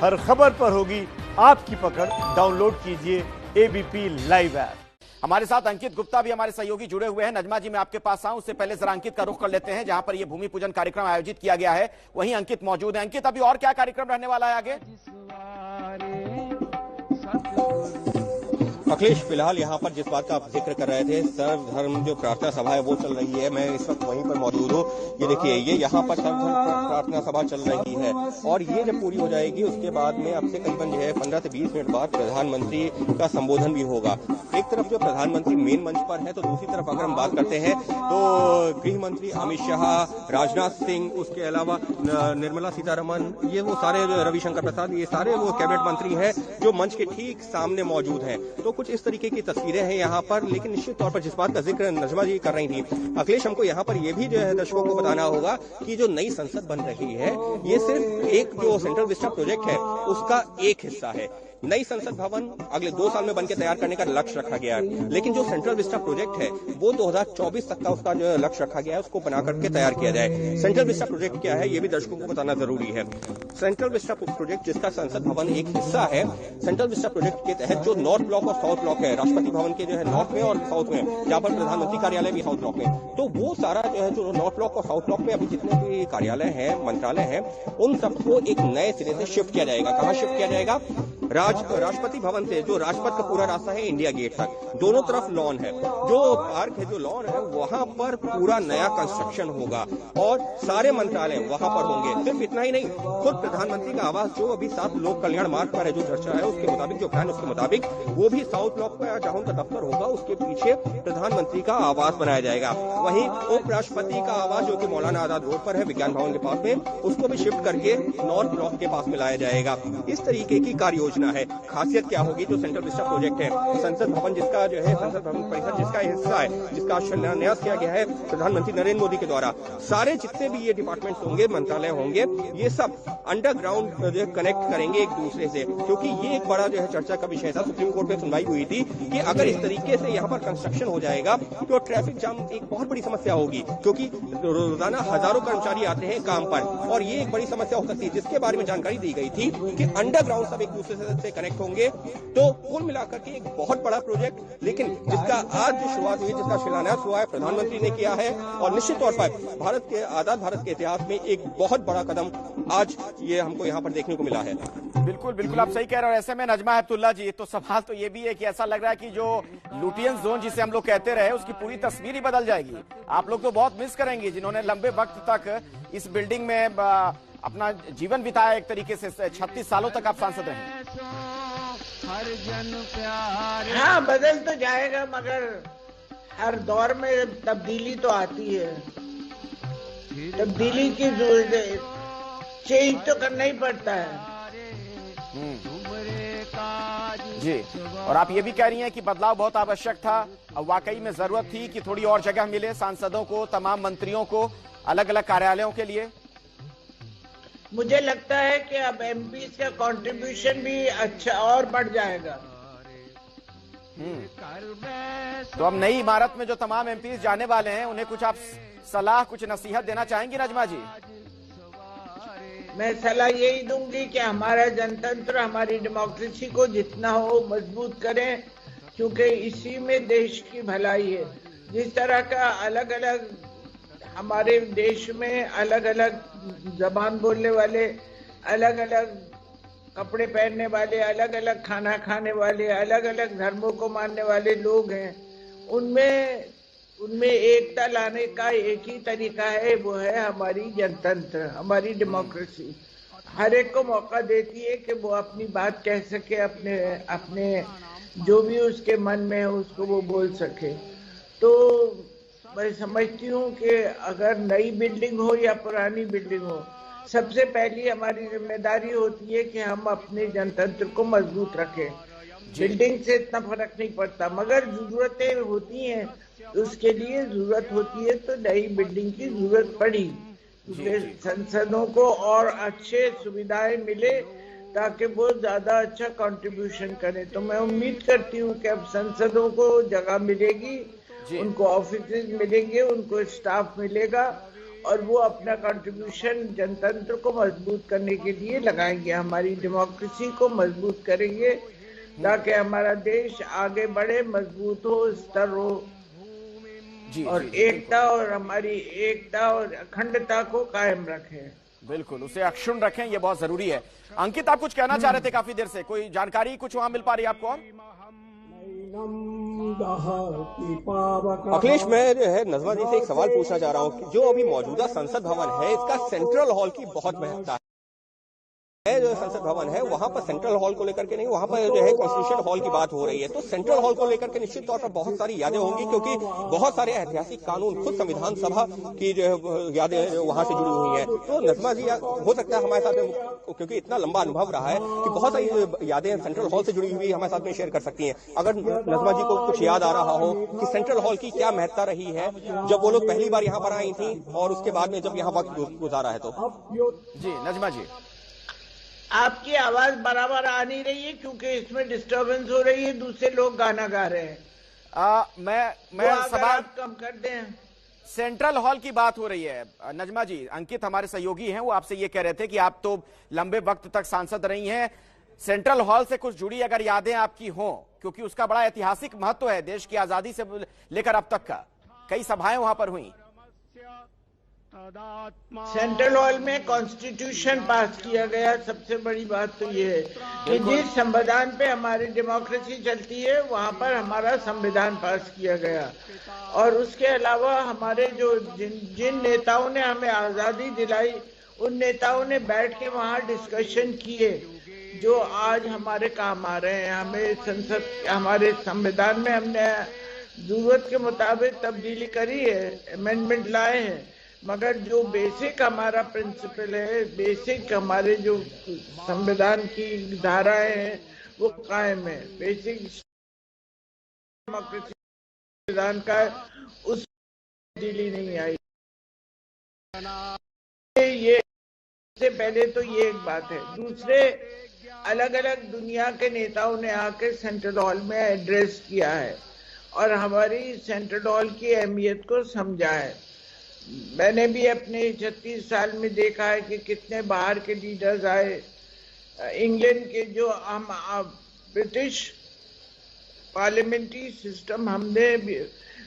हर खबर पर होगी आपकी पकड़। डाउनलोड कीजिए एबीपी लाइव ऐप। हमारे साथ अंकित गुप्ता भी हमारे सहयोगी जुड़े हुए हैं। नजमा जी, मैं आपके पास आऊं उससे पहले जरा अंकित का रुख कर लेते हैं, जहां पर यह भूमि पूजन कार्यक्रम आयोजित किया गया है वहीं अंकित मौजूद है। अंकित, अभी और क्या कार्यक्रम रहने वाला है आगे? अखिलेश, फिलहाल यहाँ पर जिस बात का आप जिक्र कर रहे थे, सर्वधर्म जो प्रार्थना सभा है वो चल रही है। मैं इस वक्त वहीं पर मौजूद हूँ। ये देखिए, ये यहाँ पर सर्वधर्म प्रार्थना सभा चल रही है और ये जब पूरी हो जाएगी उसके बाद में अब से करीबन जो है 15 से 20 मिनट बाद प्रधानमंत्री का संबोधन भी होगा। एक तरफ जो प्रधानमंत्री मेन मंच पर है तो दूसरी तरफ अगर हम बात करते हैं तो गृह मंत्री अमित शाह, राजनाथ सिंह, उसके अलावा निर्मला सीतारमन, ये वो सारे रविशंकर प्रसाद, ये सारे वो कैबिनेट मंत्री हैं जो मंच के ठीक सामने मौजूद हैं। तो कुछ इस तरीके की तस्वीरें हैं यहाँ पर। लेकिन निश्चित तौर पर जिस बात का जिक्र नजमा जी कर रही थी, अखिलेश, हमको यहाँ पर यह भी जो है दर्शकों को बताना होगा कि जो नई संसद बन रही है ये सिर्फ एक जो सेंट्रल विस्टा प्रोजेक्ट है उसका एक हिस्सा है। नई संसद भवन अगले 2 साल में बनकर तैयार करने का लक्ष्य रखा गया है, लेकिन जो सेंट्रल विस्टा प्रोजेक्ट है वो 2024 तक का उसका जो लक्ष्य रखा गया है उसको बना करके तैयार किया जाए। सेंट्रल विस्टा प्रोजेक्ट क्या है ये भी दर्शकों को बताना जरूरी है। सेंट्रल विस्टा प्रोजेक्ट, जिसका संसद भवन एक हिस्सा है, सेंट्रल विस्टा प्रोजेक्ट के तहत जो नॉर्थ ब्लॉक और साउथ ब्लॉक है, राष्ट्रपति भवन के जो है नॉर्थ में और साउथ में, जहाँ पर प्रधानमंत्री कार्यालय भी साउथ ब्लॉक में, तो वो सारा जो है जो नॉर्थ ब्लॉक और साउथ ब्लॉक में अभी जितने भी कार्यालय हैं, मंत्रालय हैं, उन सबको एक नए सिरे से शिफ्ट किया जाएगा। कहाँ शिफ्ट किया जाएगा? राष्ट्रपति भवन से जो राजपथ का पूरा रास्ता है इंडिया गेट तक, दोनों तरफ लॉन है, जो पार्क है, जो लॉन है, वहां पर पूरा नया कंस्ट्रक्शन होगा और सारे मंत्रालय वहां पर होंगे। सिर्फ इतना ही नहीं, खुद प्रधानमंत्री का आवास जो अभी 7 लोक कल्याण मार्ग पर है, जो चर्चा है उसके मुताबिक, जो प्लान उसके मुताबिक, वो भी साउथ ब्लॉक पर जहां उनका दफ्तर होगा उसके पीछे प्रधानमंत्री का आवास बनाया जाएगा। वहीं उपराष्ट्रपति का आवास जो कि मौलाना आजाद रोड पर है, विज्ञान भवन के पास में, उसको भी शिफ्ट करके नॉर्थ ब्लॉक के पास में लाया जाएगा। इस तरीके की कार्य योजना है। खासियत क्या होगी? जो सेंट्रल विस्टा प्रोजेक्ट है, संसद भवन जिसका जो है, संसद भवन परिसर जिसका हिस्सा है, जिसका शिलान्यास किया गया है प्रधानमंत्री नरेंद्र मोदी के द्वारा, सारे जितने भी ये डिपार्टमेंट्स होंगे, मंत्रालय होंगे, ये सब अंडरग्राउंड जो कनेक्ट करेंगे एक दूसरे से, क्योंकि ये एक बड़ा जो है चर्चा का विषय था। सुप्रीम कोर्ट में सुनवाई हुई थी कि अगर इस तरीके से यहाँ पर कंस्ट्रक्शन हो जाएगा तो ट्रैफिक जाम एक बहुत बड़ी समस्या होगी, क्योंकि रोजाना हजारों कर्मचारी आते हैं काम पर और ये एक बड़ी समस्या हो सकती है, जिसके बारे में जानकारी दी गई थी कि अंडरग्राउंड सब एक दूसरे से कनेक्ट होंगे। तो कुल मिलाकर के एक बहुत बड़ा प्रोजेक्ट, लेकिन जिसका आज जो शुरुआत हुई, जिसका शिलान्यास हुआ है, प्रधानमंत्री ने किया है और निश्चित तौर पर भारत के आजाद भारत के इतिहास में एक बहुत बड़ा कदम आज ये हमको यहाँ पर देखने को मिला है। बिल्कुल बिल्कुल, आप सही कह रहे हो। ऐसे में नजमा हेपतुल्ला जी, तो सवाल तो ये भी है कि ऐसा लग रहा है कि जो लुटियन जोन जिसे हम लोग कहते रहे उसकी पूरी तस्वीर ही बदल जाएगी। आप लोग तो बहुत मिस करेंगे जिन्होंने लंबे वक्त तक इस बिल्डिंग में अपना जीवन बिताया। एक तरीके से 36 सालों तक आप सांसद रहे। हाँ, बदल तो जाएगा, मगर हर दौर में तब्दीली तो आती है। तब्दीली की चेंज तो करना ही पड़ता है। जी, और आप ये भी कह रही हैं कि बदलाव बहुत आवश्यक था। अब वाकई में जरूरत थी कि थोड़ी और जगह मिले सांसदों को, तमाम मंत्रियों को, अलग अलग कार्यालयों के लिए। मुझे लगता है कि अब एमपी का कंट्रीब्यूशन भी अच्छा और बढ़ जाएगा। तो अब नई इमारत में जो तमाम एमपी जाने वाले हैं उन्हें कुछ आप सलाह, कुछ नसीहत देना चाहेंगी नजमा जी? मैं सलाह यही दूंगी कि हमारा जनतंत्र, हमारी डेमोक्रेसी को जितना हो मजबूत करें, क्योंकि इसी में देश की भलाई है। जिस तरह का अलग अलग हमारे देश में अलग अलग जबान बोलने वाले, अलग अलग कपड़े पहनने वाले, अलग अलग खाना खाने वाले, अलग अलग धर्मों को मानने वाले लोग हैं, उनमें एकता लाने का एक ही तरीका है, वो है हमारी जनतंत्र, हमारी डेमोक्रेसी। हर एक को मौका देती है कि वो अपनी बात कह सके, अपने जो भी उसके मन में है उसको वो बोल सके। तो मैं समझती हूँ कि अगर नई बिल्डिंग हो या पुरानी बिल्डिंग हो, सबसे पहली हमारी जिम्मेदारी होती है कि हम अपने जनतंत्र को मजबूत रखें। बिल्डिंग से इतना फर्क नहीं पड़ता, मगर जरूरतें होती हैं, उसके लिए जरूरत होती है तो नई बिल्डिंग की जरूरत पड़ी, क्योंकि संसदों को और अच्छे सुविधाएं मिले ताकि वो ज्यादा अच्छा कंट्रीब्यूशन करें। तो मैं उम्मीद करती हूँ कि अब संसदों को जगह मिलेगी, उनको ऑफिस मिलेंगे, उनको स्टाफ मिलेगा और वो अपना कंट्रीब्यूशन जनतंत्र को मजबूत करने के लिए लगाएंगे, हमारी डेमोक्रेसी को मजबूत करेंगे ताकि हमारा देश आगे बढ़े, मजबूत हो, स्तर हो और एकता और हमारी एकता और अखंडता को कायम रखें। बिल्कुल, उसे अक्षुण्ण रखें, ये बहुत जरूरी है। अंकित, आप कुछ कहना चाह रहे थे काफी देर से, कोई जानकारी कुछ वहां मिल पा रही है आपको? अखिलेश, मैं जो है नजमा जी से एक सवाल पूछना चाह रहा हूँ कि जो अभी मौजूदा संसद भवन है, इसका सेंट्रल हॉल की बहुत महत्ता है। जो संसद भवन है वहां पर सेंट्रल हॉल को लेकर के नहीं, वहां पर जो है कॉन्स्टिट्यूशन हॉल की बात हो रही है। तो सेंट्रल हॉल को लेकर के निश्चित तौर पर बहुत सारी यादें होंगी, क्योंकि बहुत सारे ऐतिहासिक कानून, खुद संविधान सभा की जो यादें वहां से जुड़ी हुई हैं। तो नजमा जी हो सकता है हमारे साथ, क्योंकि इतना लंबा अनुभव रहा है कि बहुत सारी यादें सेंट्रल हॉल से जुड़ी हुई हमारे साथ में शेयर कर सकती हैं। अगर नजमा जी को कुछ याद आ रहा हो कि सेंट्रल हॉल की क्या महत्ता रही है जब वो लोग पहली बार यहाँ पर आई थी और उसके बाद में जब यहाँ वक्त गुजारा है। तो जी नजमा जी, आपकी आवाज बराबर आ नहीं रही है क्योंकि इसमें डिस्टरबेंस हो रही है, दूसरे लोग गाना गा रहे हैं। मैं सवाल कम कर दें। सेंट्रल हॉल की बात हो रही है नजमा जी। अंकित हमारे सहयोगी हैं, वो आपसे ये कह रहे थे कि आप तो लंबे वक्त तक सांसद रही हैं, सेंट्रल हॉल से कुछ जुड़ी अगर यादें आपकी हों, क्योंकि उसका बड़ा ऐतिहासिक महत्व है देश की आजादी से लेकर अब तक का, कई सभाएं वहां पर हुई। सेंट्रल हॉल में कॉन्स्टिट्यूशन पास किया गया। सबसे बड़ी बात तो ये है कि जिस संविधान पे हमारी डेमोक्रेसी चलती है वहां पर हमारा संविधान पास किया गया। और उसके अलावा हमारे जो जिन नेताओं ने हमें आजादी दिलाई, उन नेताओं ने बैठ के वहां डिस्कशन किए जो आज हमारे काम आ रहे हैं। हमें संसद, हमारे संविधान में हमने जरूरत के मुताबिक तब्दीली करी है, अमेंडमेंट लाए हैं, मगर जो बेसिक हमारा प्रिंसिपल है, बेसिक हमारे जो संविधान की धाराएं हैं वो कायम है। बेसिक डेमोक्रेसी संविधान का उस तब्दीली नहीं आई। ये से पहले तो ये एक बात है। दूसरे, अलग अलग दुनिया के नेताओं ने आके सेंट्रल हॉल में एड्रेस किया है और हमारी सेंट्रल हॉल की अहमियत को समझा है। मैंने भी अपने 36 साल में देखा है कि कितने बाहर के लीडर्स आए। इंग्लैंड के जो हम ब्रिटिश पार्लियामेंट्री सिस्टम, हमने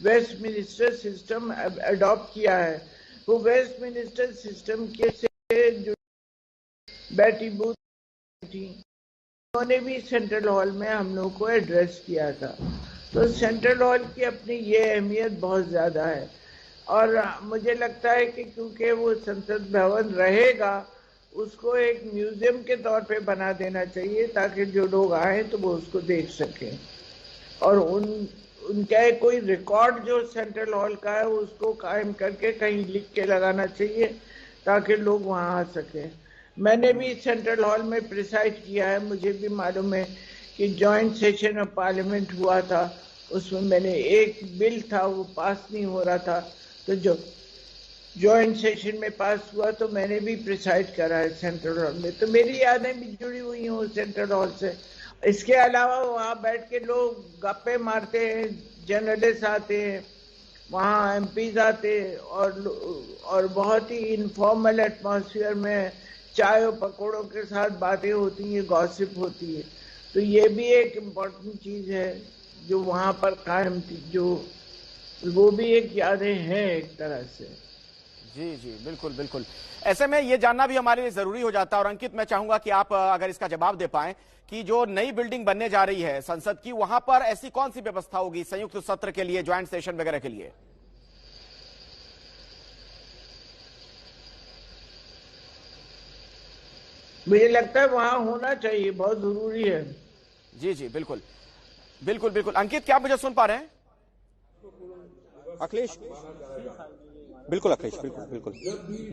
वेस्टमिनिस्टर सिस्टम अडॉप्ट किया है। वो वेस्टमिनिस्टर सिस्टम के से जो बैटी बूथ थी, उन्होंने भी सेंट्रल हॉल में हम लोग को एड्रेस किया था। तो सेंट्रल हॉल की अपनी ये अहमियत बहुत ज्यादा है और मुझे लगता है कि क्योंकि वो संसद भवन रहेगा, उसको एक म्यूजियम के तौर पे बना देना चाहिए ताकि जो लोग आए तो वो उसको देख सकें। और उनका कोई रिकॉर्ड जो सेंट्रल हॉल का है उसको कायम करके कहीं लिख के लगाना चाहिए ताकि लोग वहाँ आ सकें। मैंने भी सेंट्रल हॉल में प्रिसाइड किया है। मुझे भी मालूम है कि जॉइंट सेशन ऑफ पार्लियामेंट हुआ था, उसमें मैंने एक बिल था वो पास नहीं हो रहा था, तो जो जॉइंट सेशन में पास हुआ तो मैंने भी प्रिसाइड करा है सेंट्रल हॉल में। तो मेरी यादें भी जुड़ी हुई हैं सेंट्रल हॉल से। इसके अलावा वहाँ बैठ के लोग गप्पे मारते हैं, जर्नलिस्ट आते हैं, वहाँ एमपीज आते हैं और बहुत ही इनफॉर्मल एटमॉस्फेयर में चाय और पकौड़ों के साथ बातें होती हैं, गॉसिप होती है। तो ये भी एक इम्पोर्टेंट चीज है जो वहाँ पर कायम थी, जो वो भी एक यादें हैं एक तरह से। जी जी बिल्कुल बिल्कुल। ऐसे में ये जानना भी हमारे लिए जरूरी हो जाता है। और अंकित, मैं चाहूंगा कि आप अगर इसका जवाब दे पाएं कि जो नई बिल्डिंग बनने जा रही है संसद की, वहां पर ऐसी कौन सी व्यवस्था होगी संयुक्त सत्र के लिए, ज्वाइंट सेशन वगैरह के लिए? मुझे लगता है वहां होना चाहिए, बहुत जरूरी है। जी जी बिल्कुल बिल्कुल बिल्कुल। अंकित, क्या आप मुझे सुन पा रहे हैं? अखिलेश, बिल्कुल अखिलेश, बिल्कुल बिल्कुल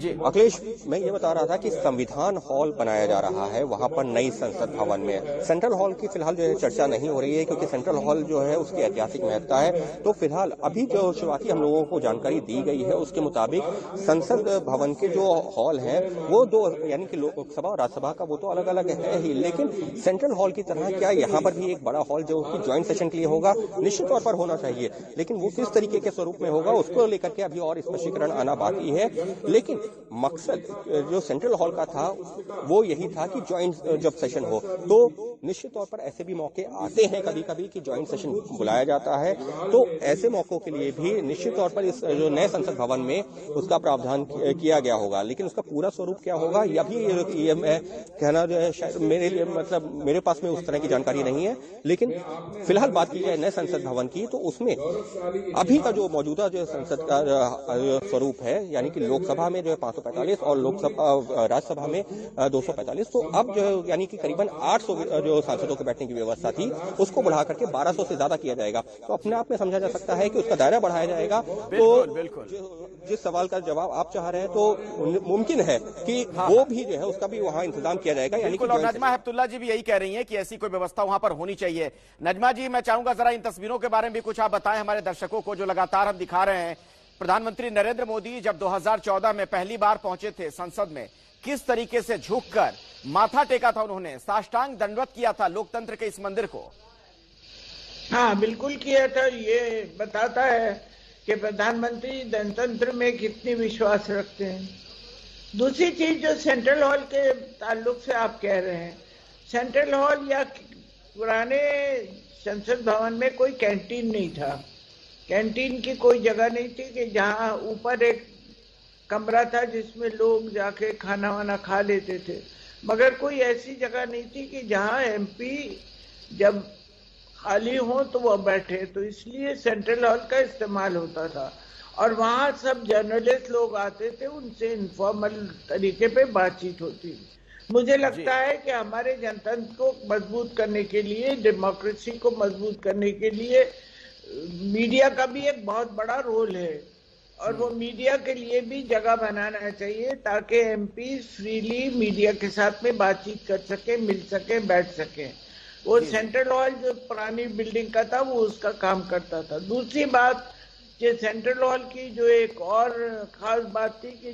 जी अखिलेश, मैं ये बता रहा था कि संविधान हॉल बनाया जा रहा है वहां पर नई संसद भवन में। सेंट्रल हॉल की फिलहाल जो है चर्चा नहीं हो रही है क्योंकि सेंट्रल हॉल जो है उसकी ऐतिहासिक महत्ता है। तो फिलहाल अभी जो शुरुआती हम लोगों को जानकारी दी गई है उसके मुताबिक संसद भवन के जो हॉल है वो दो, यानी कि लोकसभा और राज्यसभा का वो तो अलग अलग है ही, लेकिन सेंट्रल हॉल की तरह क्या यहाँ पर भी एक बड़ा हॉल जो कि ज्वाइंट सेशन के लिए होगा, निश्चित तौर पर होना चाहिए, लेकिन वो किस तरीके के स्वरूप में होगा उसको लेकर के अभी और स्पष्टीकरण स्पष्टीकरण आना बाकी है। लेकिन मकसद जो सेंट्रल हॉल का था वो यही था कि ज्वाइंट जब सेशन हो, तो निश्चित तौर पर ऐसे भी मौके आते हैं कभी कभी कि ज्वाइंट सेशन बुलाया जाता है, तो ऐसे मौकों के लिए भी निश्चित तौर पर इस जो नए संसद भवन में उसका प्रावधान किया गया होगा। लेकिन उसका पूरा स्वरूप क्या होगा यह भी ये मैं कहना जो है शायद मेरे लिए मतलब मेरे पास में उस तरह की जानकारी नहीं है। लेकिन फिलहाल बात की जाए नए संसद भवन की, तो उसमें अभी का जो मौजूदा जो संसद का स्वरूप है, यानी कि लोकसभा में जो है 545 और लोकसभा राज्यसभा में 245, तो अब जो है यानी कि करीबन 800 जो सांसदों के बैठने की व्यवस्था थी उसको बढ़ा करके 1200 से ज्यादा किया जाएगा। तो अपने आप में समझा जा सकता है कि उसका दायरा बढ़ाया जाएगा। बिल्कुल। जिस सवाल का जवाब आप चाह रहे हैं, तो मुमकिन है कि वो भी जो है उसका भी वहां इंतजाम किया जाएगा। यानी कि नजमा हेपतुल्ला जी भी यही कह रही हैं कि ऐसी कोई व्यवस्था वहां पर होनी चाहिए। नजमा जी, मैं चाहूंगा जरा इन तस्वीरों के बारे में भी कुछ आप बताएं हमारे दर्शकों को, जो लगातार हम दिखा रहे हैं। प्रधानमंत्री नरेंद्र मोदी जब 2014 में पहली बार पहुंचे थे संसद में, किस तरीके से झुककर माथा टेका था उन्होंने, साष्टांग दंडवत किया था लोकतंत्र के इस मंदिर को। हाँ, बिल्कुल किया था। ये बताता है कि प्रधानमंत्री गणतंत्र में कितनी विश्वास रखते हैं। दूसरी चीज जो सेंट्रल हॉल के ताल्लुक से आप कह रहे हैं, सेंट्रल हॉल या पुराने संसद भवन में कोई कैंटीन नहीं था। कैंटीन की कोई जगह नहीं थी कि जहां ऊपर एक कमरा था जिसमें लोग जाके खाना वाना खा लेते थे, मगर कोई ऐसी जगह नहीं थी कि जहां एमपी जब खाली हो तो वह बैठे। तो इसलिए सेंट्रल हॉल का इस्तेमाल होता था और वहां सब जर्नलिस्ट लोग आते थे, उनसे इनफॉर्मल तरीके पे बातचीत होती। मुझे लगता है कि हमारे जनतंत्र को मजबूत करने के लिए, डेमोक्रेसी को मजबूत करने के लिए मीडिया का भी एक बहुत बड़ा रोल है और वो मीडिया के लिए भी जगह बनाना चाहिए ताकि एमपी फ्रीली मीडिया के साथ में बातचीत कर सके, मिल सके, बैठ सके। वो सेंट्रल हॉल जो पुरानी बिल्डिंग का था वो उसका काम करता था। दूसरी बात कि सेंट्रल हॉल की जो एक और खास बात थी कि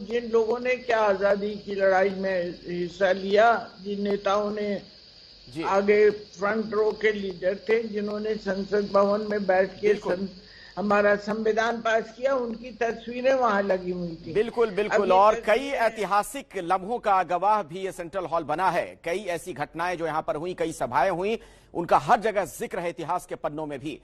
जिन लोगों ने क्या आजादी की लड़ाई में हिस्सा लिया, जिन नेताओं ने आगे फ्रंट रो के लीडर थे, जिन्होंने संसद भवन में बैठ के हमारा संविधान पास किया, उनकी तस्वीरें वहां लगी हुई थी। बिल्कुल। और कई ऐतिहासिक लम्हों का गवाह भी ये सेंट्रल हॉल बना है। कई ऐसी घटनाएं जो यहाँ पर हुई, कई सभाएं हुई, उनका हर जगह जिक्र है इतिहास के पन्नों में भी।